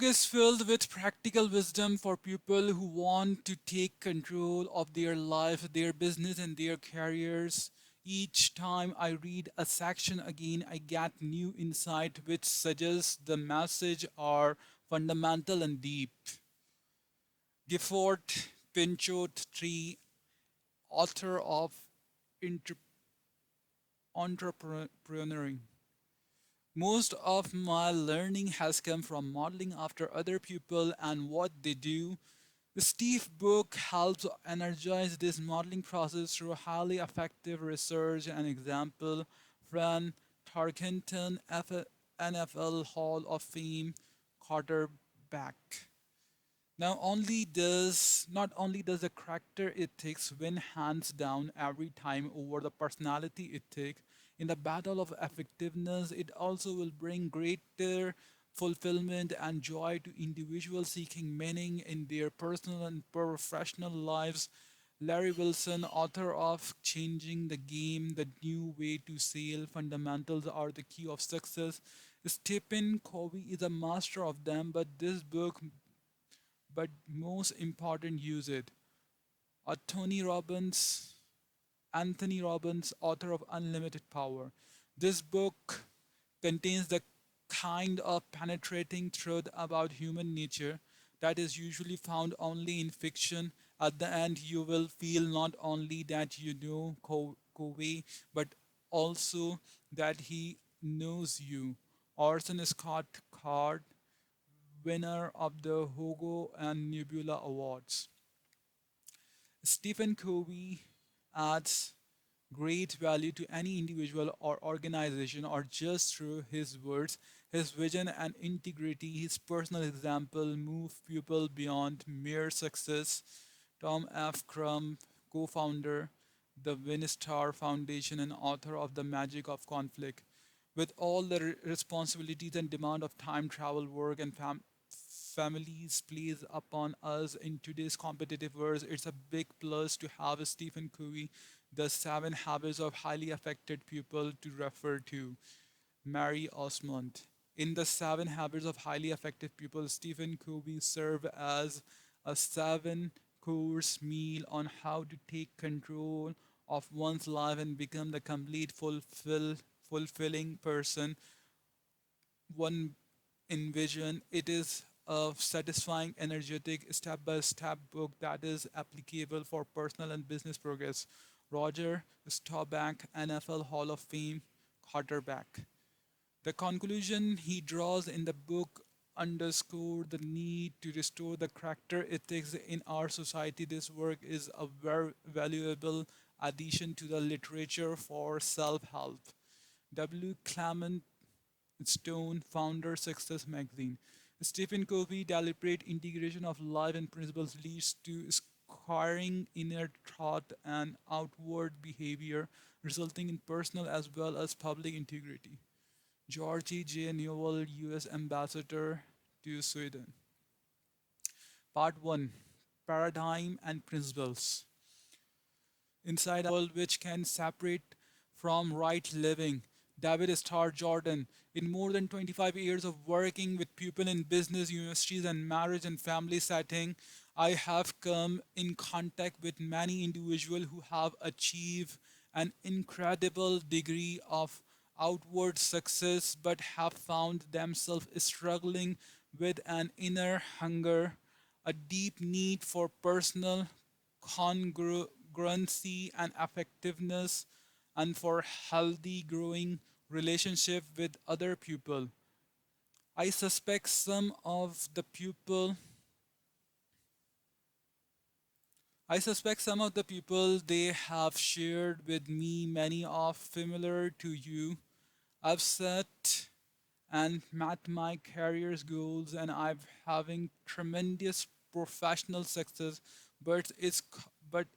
book is filled with practical wisdom for people who want to take control of their life, their business, and their careers. Each time I read a section again, I get new insight which suggests the message are fundamental and deep. Gifford Pinchot Tree, author of Inter- Entrepreneuring. Most of my learning has come from modeling after other people and what they do. The Steve book helps energize this modeling process through highly effective research and example. Fran Tarkenton, NFL Hall of Fame quarterback. Not only does the character it takes win hands down every time over the personality it takes in the battle of effectiveness, it also will bring greater fulfillment and joy to individuals seeking meaning in their personal and professional lives. Larry Wilson, author of Changing the Game, The New Way to Sale, Fundamentals Are the Key of Success. Stephen Covey is a master of them, but most important, use it. Uh, Tony Robbins, Anthony Robbins, author of Unlimited Power. This book contains the kind of penetrating truth about human nature that is usually found only in fiction. At the end, you will feel not only that you know Covey, but also that he knows you. Orson Scott Card, winner of the Hugo and Nebula Awards. Stephen Covey adds great value to any individual or organization or just through his words, his vision and integrity. His personal example move people beyond mere success. Tom F. Crumb, co-founder, the Winstar Foundation and author of The Magic of Conflict. With all the responsibilities and demand of time, travel, work, and families place upon us in today's competitive world, it's a big plus to have Stephen Covey, The Seven Habits of Highly Affected People, to refer to. Mary Osmond. In The Seven Habits of Highly Effective People, Stephen Covey served as a seven-course meal on how to take control of one's life and become the complete, fulfilling person one envision. It is a satisfying, energetic, step by step book that is applicable for personal and business progress. Roger Staubach, NFL Hall of Fame quarterback. The conclusion he draws in the book underscore the need to restore the character ethics in our society. This work is a very valuable addition to the literature for self-help. W. Clement Stone, founder, Success Magazine. Stephen Covey, deliberate integration of life and principles leads to squaring inner thought and outward behavior, resulting in personal as well as public integrity. Georgie J. Newell, U.S. Ambassador to Sweden. Part 1, Paradigm and Principles. Inside a world which can separate from right living. David Starr Jordan, in more than 25 years of working with people in business, universities, and marriage and family setting, I have come in contact with many individuals who have achieved an incredible degree of outward success but have found themselves struggling with an inner hunger, a deep need for personal congruency and effectiveness, and for healthy growing relationship with other people. I suspect some of the people I suspect some of the people they have shared with me many are familiar to you. I've set and met my career's goals and I'm having tremendous professional success, but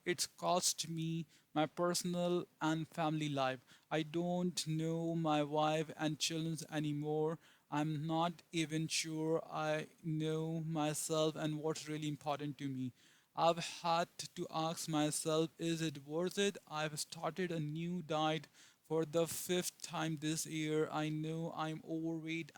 it's cost me my personal and family life. I don't know my wife and children anymore. I'm not even sure I know myself and what's really important to me. I've had to ask myself, is it worth it? I've started a new diet for the fifth time this year. I know I'm overweight.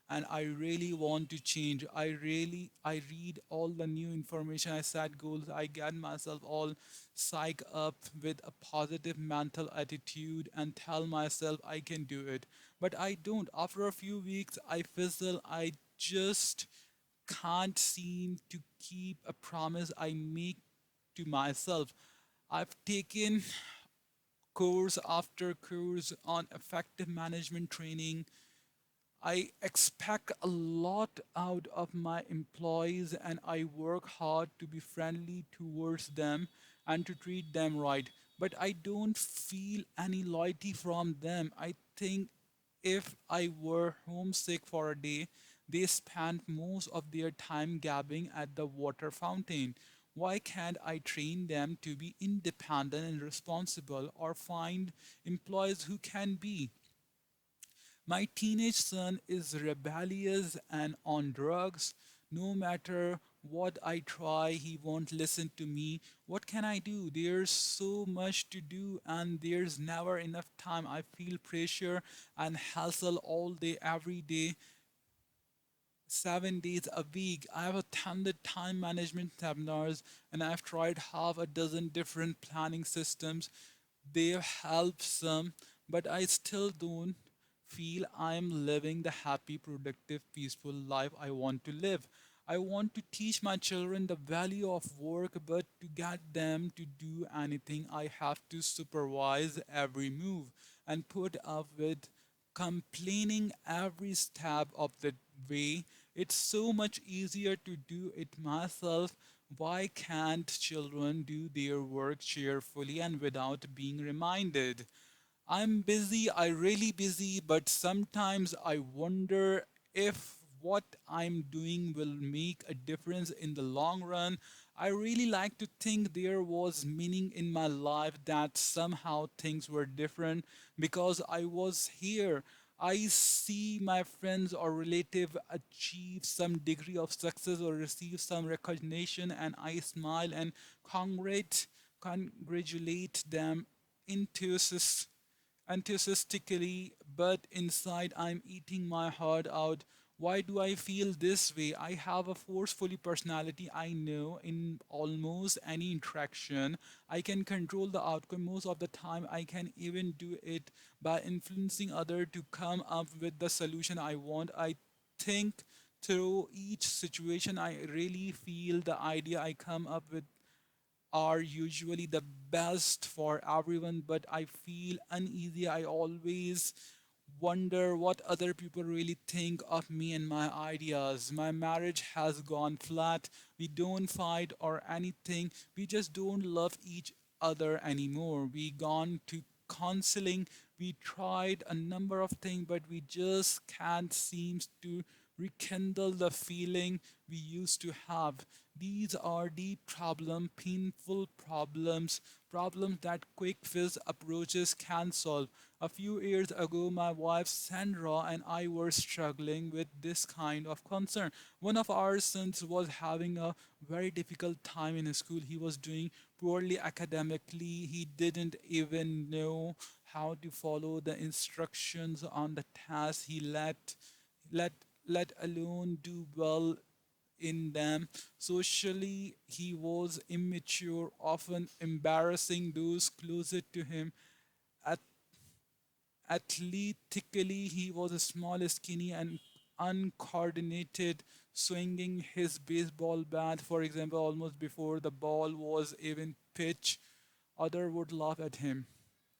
and I really want to change. I read all the new information, I set goals, I get myself all psych up with a positive mental attitude and tell myself I can do it. But I don't. After a few weeks, I fizzle. I just can't seem to keep a promise I make to myself. I've taken course after course on effective management training. I expect a lot out of my employees and I work hard to be friendly towards them and to treat them right. But I don't feel any loyalty from them. I think if I were homesick for a day, they spend most of their time gabbing at the water fountain. Why can't I train them to be independent and responsible or find employees who can be? My teenage son is rebellious and on drugs. No matter what I try, he won't listen to me. What can I do? There's so much to do, and there's never enough time. I feel pressure and hassle all day, every day, 7 days a week. I have attended time management seminars and I've tried half a dozen different planning systems. They've helped some, but I still don't feel I'm living the happy, productive, peaceful life I want to live. I want to teach my children the value of work, but to get them to do anything, I have to supervise every move and put up with complaining every step of the way. It's so much easier to do it myself. Why can't children do their work cheerfully and without being reminded? I'm busy, I really busy, but sometimes I wonder if what I'm doing will make a difference in the long run. I really like to think there was meaning in my life, that somehow things were different because I was here. I see my friends or relative achieve some degree of success or receive some recognition and I smile and congratulate them enthusiastically, but inside I'm eating my heart out. Why do I feel this way? I have a forcefully personality. I know in almost any interaction, I can control the outcome. Most of the time, I can even do it by influencing other to come up with the solution I want. I think through each situation, I really feel the idea I come up with are usually the best for everyone, but I feel uneasy. I always wonder what other people really think of me and my ideas. My marriage has gone flat. We don't fight or anything. We just don't love each other anymore. We gone to counseling. We tried a number of things, but we just can't seem to rekindle the feeling we used to have. These are deep problem, painful problems, problems that quick fix approaches can solve. A few years ago, my wife Sandra and I were struggling with this kind of concern. One of our sons was having a very difficult time in school. He was doing poorly academically. He didn't even know how to follow the instructions on the task. He let let alone do well in them. Socially, he was immature, often embarrassing those closer to him. At- Athletically, he was small, skinny, and uncoordinated, swinging his baseball bat, for example, almost before the ball was even pitched. Others would laugh at him.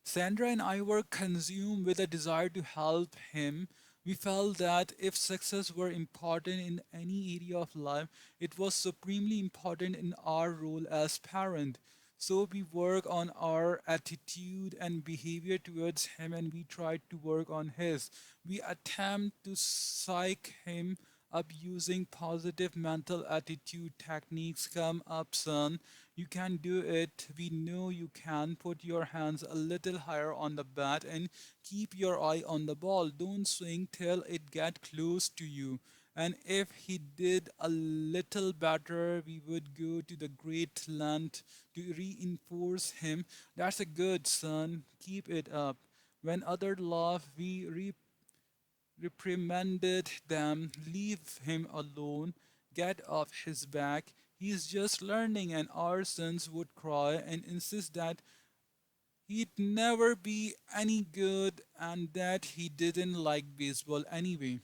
Sandra and I were consumed with a desire to help him. We felt that if success were important in any area of life, it was supremely important in our role as parent. So we work on our attitude and behavior towards him and we try to work on his. We attempt to psych him up using positive mental attitude techniques. Come up, son. You can do it. We know you can. Put your hands a little higher on the bat and keep your eye on the ball. Don't swing till it get close to you. And if he did a little better, we would go to the great length to reinforce him. That's a good son. Keep it up. When others laugh, we reprimanded them, leave him alone, get off his back. He's just learning, and our sons would cry and insist that he'd never be any good and that he didn't like baseball anyway.